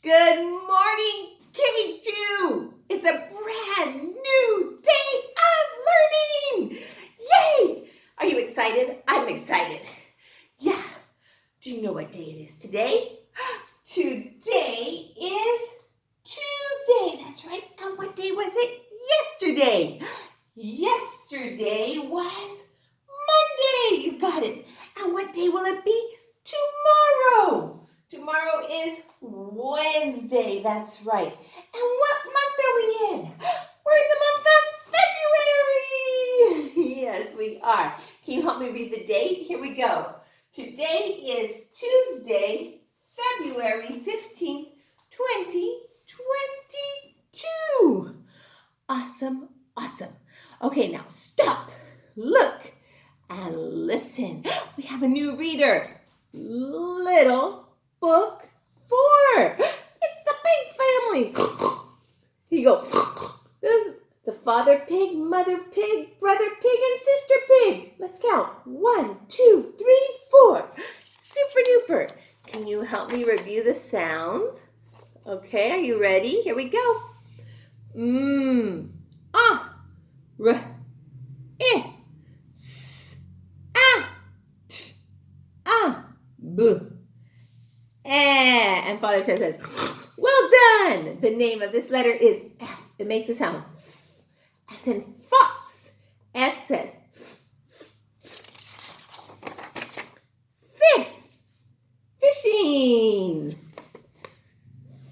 Good morning, K2. It's a brand new day of learning. Yay! Are you excited? I'm excited. Yeah. Do you know what day it is today? Today is Tuesday. That's right. And what day was it yesterday? Yesterday was Monday. You got it. And what day will it be tomorrow? Tomorrow is Wednesday. That's right. And what month are we in? We're in the month of February. Yes, we are. Can you help me read the date? Here we go. Today is Tuesday, February 15th, 2022. Awesome, awesome. Okay, now stop, look, and listen. We have a new reader. Little Book 4. It's the Pig family. Here you go. There's the father pig, mother pig, brother pig, and sister pig. Let's count. 1, 2, 3, 4. Super duper. Can you help me review the sounds? Okay, are you ready? Here we go. Ah, r, I, s, ah, t, ah, b. And Father says, well done. The name of this letter is F. It makes a sound as in fox. F says fish. Fishing.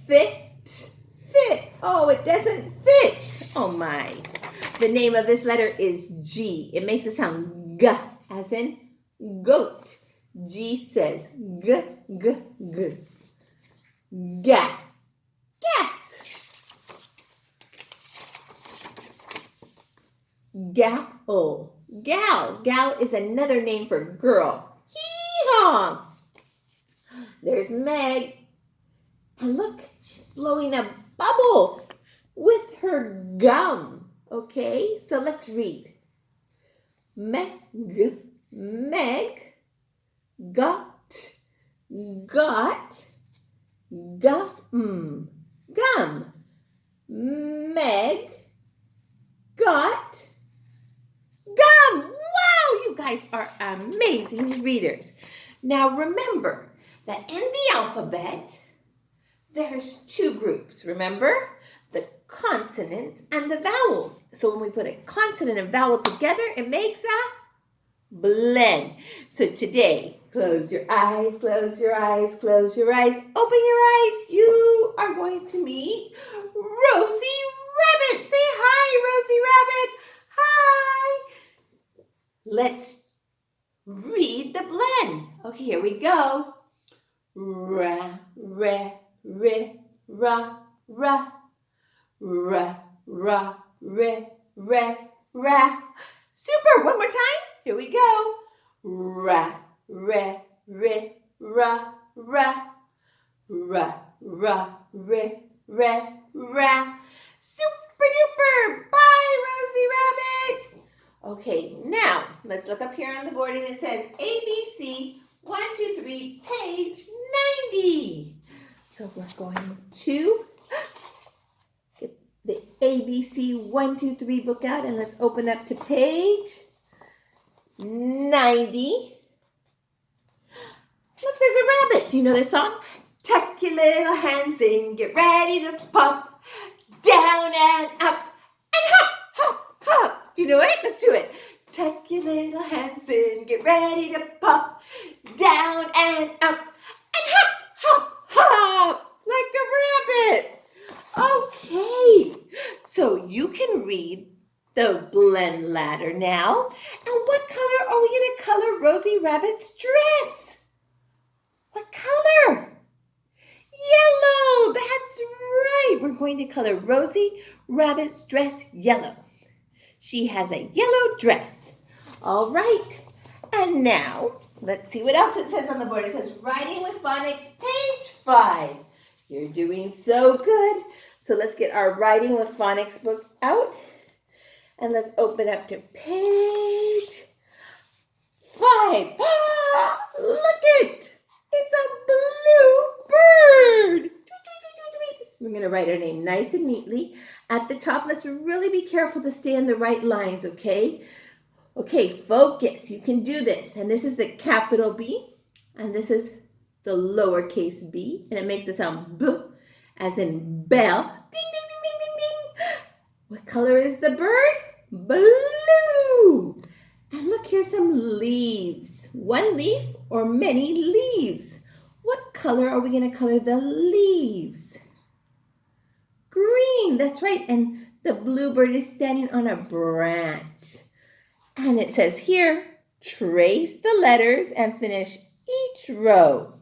Fit. Oh, it doesn't fit. Oh my. The name of this letter is G. It makes a sound G as in goat. G says G, G, G. Ga. Gas. Gal. Gal is another name for girl. Hee-haw. There's Meg. And look, she's blowing a bubble with her gum. Okay, so let's read. Meg, got, gum, Meg, got, gum. Wow, you guys are amazing readers. Now remember that in the alphabet, there's two groups, remember? The consonants and the vowels. So when we put a consonant and vowel together, it makes a blend. So today, close your eyes, close your eyes, close your eyes, open your eyes. You are going to meet Rosie Rabbit. Say hi, Rosie Rabbit. Hi. Let's read the blend. Okay, here we go. Ra, re, re, ra, ra. Ra, ra, re, re, ra. Super, one more time. Here we go. Ra, re, re, ra, ra. Ra, ra, re, re, ra. Super duper. Bye, Rosie Rabbit. Okay, now let's look up here on the board and it says ABC 1, 2, 3, page 90. So we're going to get the ABC 1, 2, 3 book out and let's open up to page 90. Look, there's a rabbit. Do you know this song? Tuck your little hands in, get ready to pop, down and up, and hop, hop, hop. Do you know it? Let's do it. Tuck your little hands in, get ready to pop, down and up, and hop, hop, hop, like a rabbit. Okay, so you can read the blend ladder now. And what color are we going to color Rosie Rabbit's dress? What color? Yellow, that's right. We're going to color Rosie Rabbit's dress yellow. She has a yellow dress. All right. And now, let's see what else it says on the board. It says, Writing with Phonics, page 5. You're doing so good. So let's get our Writing with Phonics book out. And let's open up to page 5. Ah, look it. It's a blue bird. going to write our name nice and neatly. At the top, let's really be careful to stay in the right lines, okay? Okay, focus. You can do this. And this is the capital B, and this is the lowercase b, and it makes the sound B, as in bell. Ding, ding, ding, ding, ding, ding. What color is the bird? Blue. And look, here's some leaves. One leaf or many leaves? What color are we going to color the leaves? Green, that's right. And the bluebird is standing on a branch. And it says here, trace the letters and finish each row.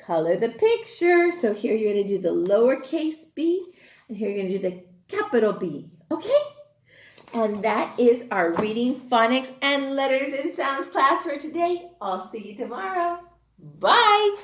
Color the picture. So here you're going to do the lowercase b, and here you're going to do the capital B. Okay? And that is our reading, phonics, and letters and sounds class for today. I'll see you tomorrow. Bye.